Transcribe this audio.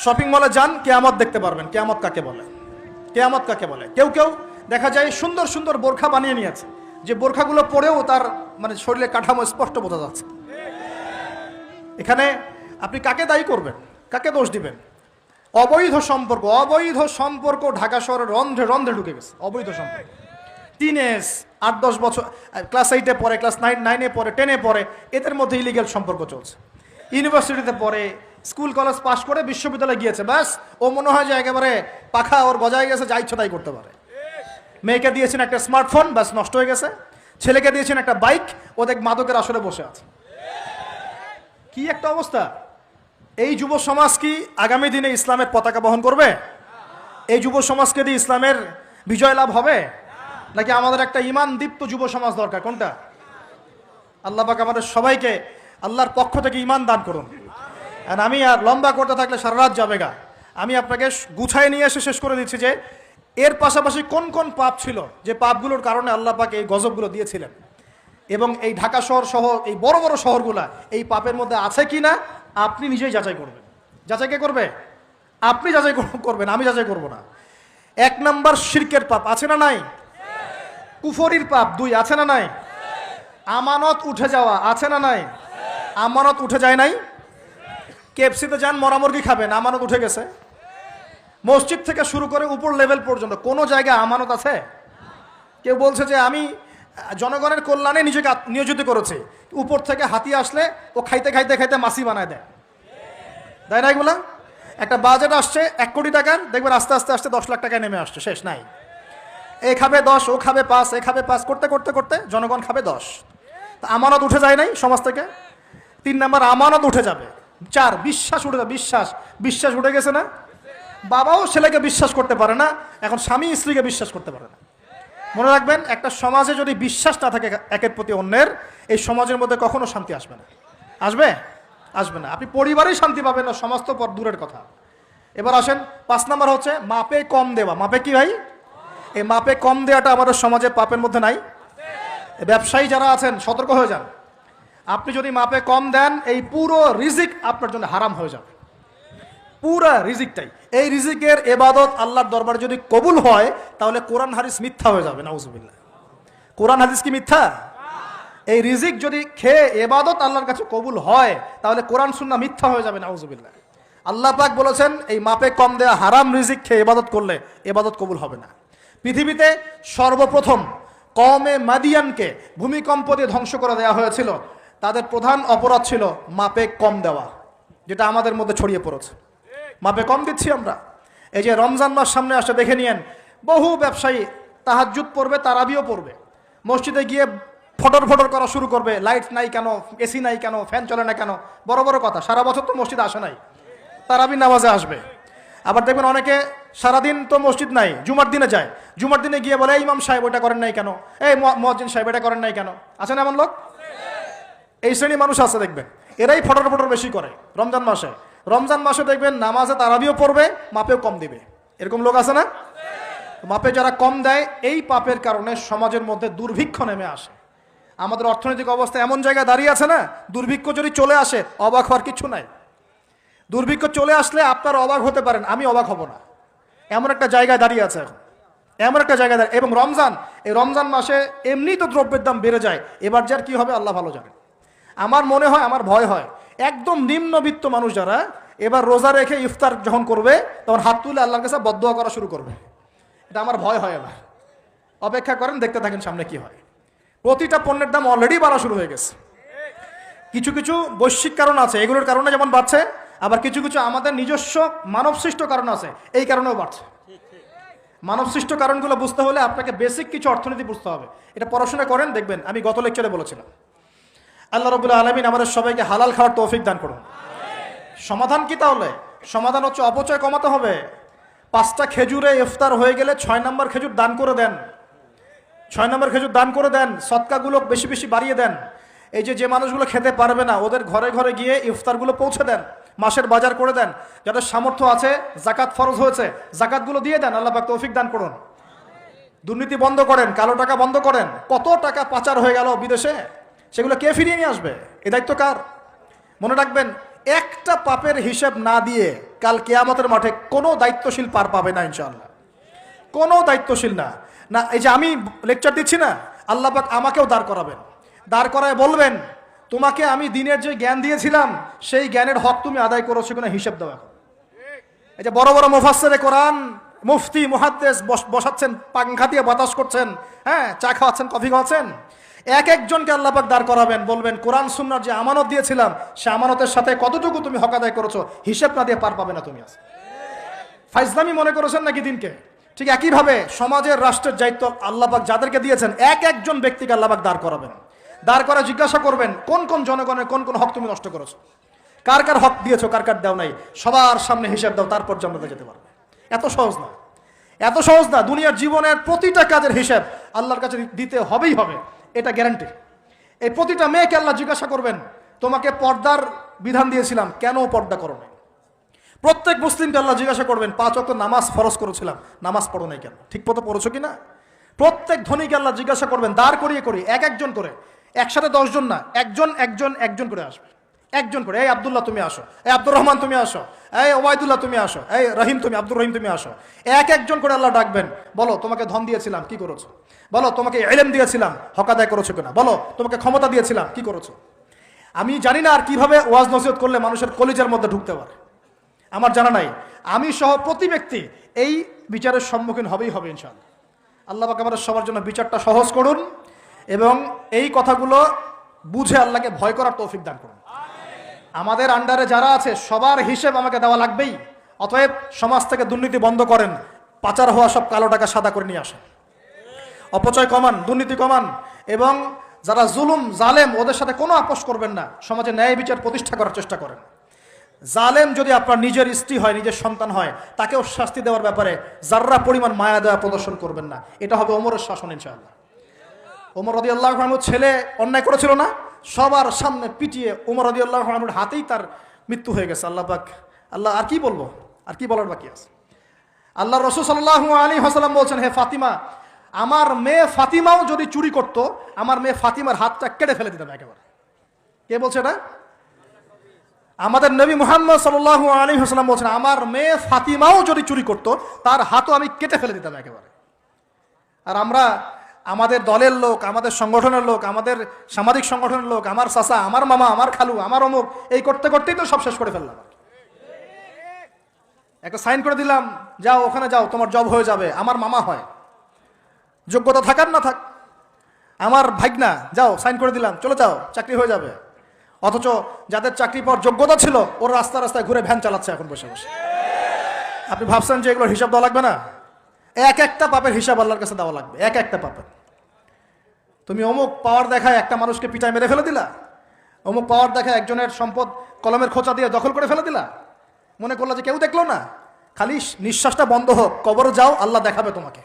Shopping মলে যান, কিয়ামত দেখতে পারবেন। কিয়ামত কাকে বলে? কিয়ামত কাকে বলে? কেউ কেউ দেখা যায় সুন্দর সুন্দর বোরখা বানিয়ে নিয়েছে, যে বোরখাগুলো পরেও তার মানে শরীরে কাঠামো স্পষ্ট বোঝা যাচ্ছে। এখানে আপনি কাকে দায়ী করবেন, কাকে দোষ দিবেন? অবৈধ সম্পর্ক ঢাকা শহরের রন্ধ্রে রন্ধ্রে ঢুকে গেছে। অবৈধ সম্পর্ক, টিনেজ 8-10 বছর, ক্লাস 8-এ পড়ে, ক্লাস 9-এ পড়ে, 10-এ পড়ে, এদের মধ্যে ইলিগ্যাল সম্পর্ক চলছে। ইউনিভার্সিটিতে পড়ে, স্কুল কলেজ পাশ করে বিশ্ববিদ্যালয়ে গিয়েছে, ব্যাস ও মনে হয় যে একেবারে পাখা ওর গজায় গেছে, যা ইচ্ছা তাই করতে পারে। মেয়েকে দিয়েছেন একটা স্মার্টফোন, ব্যাস নষ্ট হয়ে গেছে। ছেলেকে দিয়েছেন একটা বাইক, ও দেখ মাদকের আসরে বসে আছে। কি একটা অবস্থা! এই যুব সমাজ কি আগামী দিনে ইসলামের পতাকা বহন করবে? এই যুব সমাজকে দিয়ে ইসলামের বিজয় লাভ হবে? নাকি আমাদের একটা ঈমান দীপ্ত যুব সমাজ দরকার? কোনটা? আল্লাহ পাক আমাদের সবাইকে আল্লাহর পক্ষ থেকে ঈমান দান করুন। আর আমি আর লম্বা করতে থাকলে সারা রাত যাবে গা। আমি আপনাকে গুছায় নিয়ে এসে শেষ করে দিচ্ছি যে এর পাশাপাশি কোন কোন পাপ ছিল, যে পাপগুলোর কারণে আল্লাহ পাক এই গজবগুলো দিয়েছিলেন, এবং এই ঢাকা শহর সহ এই বড় বড় শহরগুলা এই পাপের মধ্যে আছে কি না আপনি নিজেই যাচাই করবেন। যাচাই কে করবে? আপনি যাচাই করবেন, আমি যাচাই করব না। 1 নাম্বার শিরকের পাপ, আছে না নাই? কুফরির পাপ 2, আছে না নাই? আমানত উঠে যাওয়া, আছে না নাই? আমানত উঠে যায় নাই? কেএফসিতে যান, মরা মুরগি খাবেন, আমানত উঠে গেছে। মসজিদ থেকে শুরু করে উপর লেভেল পর্যন্ত কোন জায়গায় আমানত আছে? কেউ বলছে যে আমি জনগণের কল্যাণে নিজেকে নিয়োজিত করেছে, উপর থেকে হাতি আসলে ও খাইতে খাইতে খাইতে মাসি বানায় দেয়, তাই না? এগুলা একটা বাজেট আসছে 1 কোটি টাকার, দেখবেন আস্তে আস্তে আস্তে 10 লাখ টাকায় নেমে আসছে, শেষ নাই। এ খাবে 10, ও খাবে 5, এ খাবে 5 করতে করতে করতে জনগণ খাবে 10। তা আমানত উঠে যায় নাই সমাজ থেকে? 3 নাম্বার আমানত উঠে যাবে। 4 বিশ্বাস উঠে যাবে। বিশ্বাস উঠে গেছে না? বাবাও ছেলেকে বিশ্বাস করতে পারে না, এখন স্বামী স্ত্রীকে বিশ্বাস করতে পারে না। মনে রাখবেন, একটা সমাজে যদি বিশ্বাস না থাকে একের প্রতি অন্যের, এই সমাজের মধ্যে কখনো শান্তি আসবে না। আসবে? আসবে না। আপনি পরিবারেই শান্তি পাবেন না, সমাজ তো দূরের কথা। এবার আসেন 5 নাম্বার হচ্ছে মাপে কম দেওয়া। মাপে কি ভাই? এই মাপে কম দেওয়াটা আমাদের সমাজে পাপের মধ্যে নাই? ব্যবসায়ী যারা আছেন সতর্ক হয়ে যান। আপনি যদি মাপে কম দেন, এই পুরো রিজিক আপনার জন্য হারাম হয়ে যাবে, পুরো রিজিকটাই। এই রিজিকের ইবাদত আল্লাহর দরবারে যদি কবুল হয়, তাহলে কোরআন হাদিস মিথ্যা হয়ে যাবে। নাউজুবিল্লাহ। কোরআন হাদিস কি মিথ্যা? এই রিজিক যদি খেয়ে ইবাদত আল্লাহর কাছে কবুল হয়, তাহলে কোরআন সুন্নাহ মিথ্যা হয়ে যাবে। নাউজুবিল্লাহ। আল্লাহ পাক বলেছেন এই মাপে কম দেয়া হারাম রিজিক খেয়ে ইবাদত করলে ইবাদত কবুল হবে না। পৃথিবীতে সর্বপ্রথম কওমে মাদিয়ানকে ভূমিকম্প দিয়ে ধ্বংস করে দেওয়া হয়েছিল। তাদের প্রধান অপরাধ ছিল মাপে কম দেওয়া, যেটা আমাদের মধ্যে ছড়িয়ে পড়েছে। মাপে কম দিচ্ছি আমরা। এই যে রমজান মাস সামনে আসে, দেখে নিয়েন বহু ব্যবসায়ী তাহাজ্জুদ পড়বে, তারাবিও পড়বে, মসজিদে গিয়ে ফটর ফটর করা শুরু করবে, লাইট নাই কেন, এসি নাই কেন, ফ্যান চলে না কেন, বড় বড় কথা। সারা বছর তো মসজিদে আসে নাই, তারাবি নামাজে আসবে। আবার দেখবেন অনেকে সারাদিন তো মসজিদ নাই, জুমার দিনে যায়, জুমার দিনে গিয়ে বলে ইমাম সাহেব ওটা করেন নাই কেন, এই মুয়াজ্জিন সাহেব এটা করেন নাই কেন। আছে না এমন লোক? এই শ্রেণী মানুষ আছে দেখবেন, এরাই ফটর ফটর বেশি করে রমজান মাসে। রমজান মাসে দেখবেন নামাজে তারাবিও পড়বে, মাপেও কম দিবে। এরকম লোক আছে না? মাপে যারা কম দেয়, এই পাপের কারণে সমাজের মধ্যে দুর্ভিক্ষ নেমে আসে। আমাদের অর্থনৈতিক অবস্থা এমন জায়গায় দাঁড়িয়ে আছে না, দুর্ভিক্ষ যদি চলে আসে অবাক হওয়ার কিছু নাই। দুর্ভিক্ষ চলে আসলে আপনারা অবাক হতে পারেন, আমি অবাক হব না। এমন একটা জায়গায় দাঁড়িয়ে আছে এখন, এমন একটা জায়গায় দাঁড়িয়ে। এবং এই রমজান মাসে এমনি তো দ্রব্যের দাম বেড়ে যায়, এবার যার কি হবে আল্লাহ ভালো জানে। আমার মনে হয়, আমার ভয় হয়, একদম নিম্নবিত্ত মানুষ যারা এবার রোজা রেখে ইফতার যখন করবে, তখন হাত তুলে আল্লাহর কাছে বদদোয়া করা শুরু করবে। এটা আমার ভয় হয়। এবার অপেক্ষা করেন, দেখতে থাকেন সামনে কি হয়। প্রতিটা পণ্যের দাম অলরেডি বাড়া শুরু হয়ে গেছে। কিছু কিছু বৈশ্বিক কারণ আছে, এগুলোর কারণে যেমন বাড়ছে, আবার কিছু কিছু আমাদের নিজস্ব মানবসৃষ্ট কারণ আছে, এই কারণেও বাড়ছে। মানবসৃষ্ট কারণগুলো বুঝতে হলে আপনাকে বেসিক কিছু অর্থনীতি বুঝতে হবে। এটা পড়াশোনা করেন, দেখবেন। আমি গত লেকচারে বলেছিলাম, আল্লাহ রাব্বুল আলামিন আমাদের সবাইকে হালাল খাওয়ার তৌফিক দান করুন। সমাধান কি তাহলে? সমাধান হচ্ছে অপচয় কমাতে হবে। 5টা খেজুরে ইফতার হয়ে গেলে 6 নম্বর খেজুর দান করে দেন। 6 নম্বর খেজুর দান করে দেন, সদকাগুলো বেশি বেশি বাড়িয়ে দেন। এই যে মানুষগুলো খেতে পারবে না, ওদের ঘরে ঘরে গিয়ে ইফতারগুলো পৌঁছে দেন, মাসের বাজার করে দেন। যাদের সামর্থ্য আছে, জাকাত ফরজ হয়েছে, জাকাতগুলো দিয়ে দেন। আল্লাহ পাক তৌফিক দান করুন। দুর্নীতি বন্ধ করেন, কালো টাকা বন্ধ করেন। কত টাকা পাচার হয়ে গেল বিদেশে, সেগুলো কে ফিরিয়ে নিয়ে আসবে? এ দায়িত্ব কার? মনে রাখবেন, একটা পাপের হিসাব না দিয়ে কাল কিয়ামতের মাঠে কোনো দায়িত্বশীল পার পাবে না ইনশাআল্লাহ। কোনো দায়িত্বশীল না। না এই যে আমি লেকচার দিচ্ছি না, আল্লাহ পাক আমাকেও দাঁড় করাবেন, দাঁড় করায় বলবেন তোমাকে আমি দিনের যে জ্ঞান দিয়েছিলাম সেই জ্ঞানের হক তুমি আদায় করেছো কিনা হিসাব দাও এখন। এই যে বড় বড় মুফাসসিরে কোরআন, মুফতি, মুহাদ্দিস বসাচ্ছেন, পাংখা দিয়ে বাতাস করছেন, হ্যাঁ, চা খাওয়াচ্ছেন, কফি খাওয়াচ্ছেন, এক একজনকে আল্লাহ পাক দাঁড় করাবেন, বলবেন কোরআন সুন্নাহর যে আমানত দিয়েছিলাম সে আমানতের সাথে কতটুকু তুমি হক আদায় করেছো হিসাব না দিয়ে পার পাবে না তুমি। আজ ফাইজলামি মনে করেছেন নাকি দিনকে? ঠিক একইভাবে সমাজের, রাষ্ট্রের দায়িত্ব আল্লাহ পাক যাদেরকে দিয়েছেন এক একজন ব্যক্তিকে আল্লাহ পাক দাঁড় করাবেন, দাঁড় করে জিজ্ঞাসা করবেন কোন কোন জনগণের কোন কোন হক তুমি নষ্ট করেছো, কার কার হক দিয়েছো, কার কার দাও নাই, সবার সামনে হিসাব দাও, তারপর জান্নাতে যেতে পারবে। এত সহজ না, এত সহজ না। দুনিয়ার জীবনের প্রতিটা কাজের হিসাব আল্লাহর কাছে দিতে হবেই হবে, এটা গ্যারান্টি। এই প্রতিটা মেয়েকে আল্লাহ জিজ্ঞাসা করবেন তোমাকে পর্দার বিধান দিয়েছিলাম কেন পর্দা করো নাই। প্রত্যেক মুসলিমকে আল্লাহ জিজ্ঞাসা করবেন 5 ওয়াক্ত নামাজ ফরজ করেছিলাম নামাজ পড়ো নাই কেন, ঠিক মতো পড়েছো কিনা। প্রত্যেক ধনীকে আল্লাহ জিজ্ঞাসা করবেন দাঁড় করিয়ে করিয়ে এক একজন করে, একসাথে 10 জন না, একজন একজন একজন করে আসবে, একজন করে। এই আব্দুল্লাহ তুমি আসো, এই আব্দুর রহমান তুমি আসো, এই ওবায়দুল্লাহ তুমি আসো, এই রহিম তুমি, আব্দুর রহিম তুমি আসো। এক একজন করে আল্লাহ ডাকবেন, বলো তোমাকে ধন দিয়েছিলাম কি করেছো, বলো তোমাকে ইলম দিয়েছিলাম হক আদায় করেছো কিনা, বলো তোমাকে ক্ষমতা দিয়েছিলাম কি করেছো। আমি জানি না আর কিভাবে ওয়াজ নসিহত করলে মানুষের কলিজার মধ্যে ঢুকতে পারে, আমার জানা নাই। আমি সহ প্রতি ব্যক্তি এই বিচারের সম্মুখীন হবেই হবে ইনশাআল্লাহ। আল্লাহ পাক আমাদের সবার জন্য বিচারটা সহজ করুন এবং এই কথাগুলো বুঝে আল্লাহকে ভয় করার তৌফিক দান করুন। আমাদের আন্ডারে যারা আছে সবার হিসেব আমাকে দেওয়া লাগবেই। অতএব সমাজ থেকে দুর্নীতি বন্ধ করেন, পাচার হওয়া সব কালো টাকা সাদা করে নিয়ে আসেন, অপচয় কমান, দুর্নীতি কমান, এবং যারা জুলুম জালেম ওদের সাথে কোনো আপোষ করবেন না, সমাজে ন্যায় বিচার প্রতিষ্ঠা করার চেষ্টা করেন। জালেম যদি আপনার নিজের স্ত্রী হয়, নিজের সন্তান হয়, তাকেও শাস্তি দেওয়ার ব্যাপারে যার্রা পরিমাণ মায়া দেওয়া প্রদর্শন করবেন না। এটা হবে ওমরের শাসন ইনশাআল্লাহ। ওমর রাদিয়াল্লাহু আনহু ছেলে অন্যায় করেছিল না, সবার সামনে পিটিয়ে ওমর রাদিয়াল্লাহু আনহুর হাতেই তার মৃত্যু হয়ে গেছে। আল্লাহ পাক, আল্লাহ আর কি বলবো, আর কি বলার বাকি আছে। আল্লাহ রাসূল সাল্লাল্লাহু আলাইহি ওয়াসাল্লাম বলছেন, হে ফাতিমা, আমার মেয়ে ফাতিমাও যদি চুরি করত আমার মেয়ে ফাতিমার হাতটা কেটে ফেলে দিতাম একেবারে। কে বলছে এটা? আমাদের নবী মুহাম্মদ সাল্লাল্লাহু আলাইহি ওয়াসাল্লাম বলছেন আমার মেয়ে ফাতিমাও যদি চুরি করত তার হাতও আমি কেটে ফেলে দিতাম একেবারে। আর আমরা আমাদের দলের লোক, আমাদের সংগঠনের লোক, আমাদের সামাজিক সংগঠনের লোক, আমার চাচা, আমার মামা, আমার খালু, আমার অমুক, এই করতে করতেই তো সব শেষ করে ফেললাম। একটা সাইন করে দিলাম, যাও ওখানে যাও তোমার জব হয়ে যাবে, আমার মামা হয়, যোগ্যতা থাকার না থাক, আমার ভাগনা, যাও সাইন করে দিলাম, চলে যাও, চাকরি হয়ে যাবে। অথচ যাদের চাকরি পাওয়ার যোগ্যতা ছিল ওর রাস্তা রাস্তায় ঘুরে ভ্যান চালাচ্ছে এখন বসে বসে। আপনি ভাবছেন যে এগুলোর হিসাব দেওয়া লাগবে না? এক একটা পাপের হিসাব আল্লাহর কাছে দেওয়া লাগবে, এক একটা পাপের। তুমি অমুক পাওয়ার দেখায় একটা মানুষকে পিটায় মেরে ফেলে দিলা, অমুক পাওয়ার দেখায় একজনের সম্পদ কলমের খোঁচা দিয়ে দখল করে ফেলে দিলা, মনে করলা যে কেউ দেখলো না, খালি নিঃশ্বাসটা বন্ধ হোক, কবরে যাও, আল্লাহ দেখাবে তোমাকে।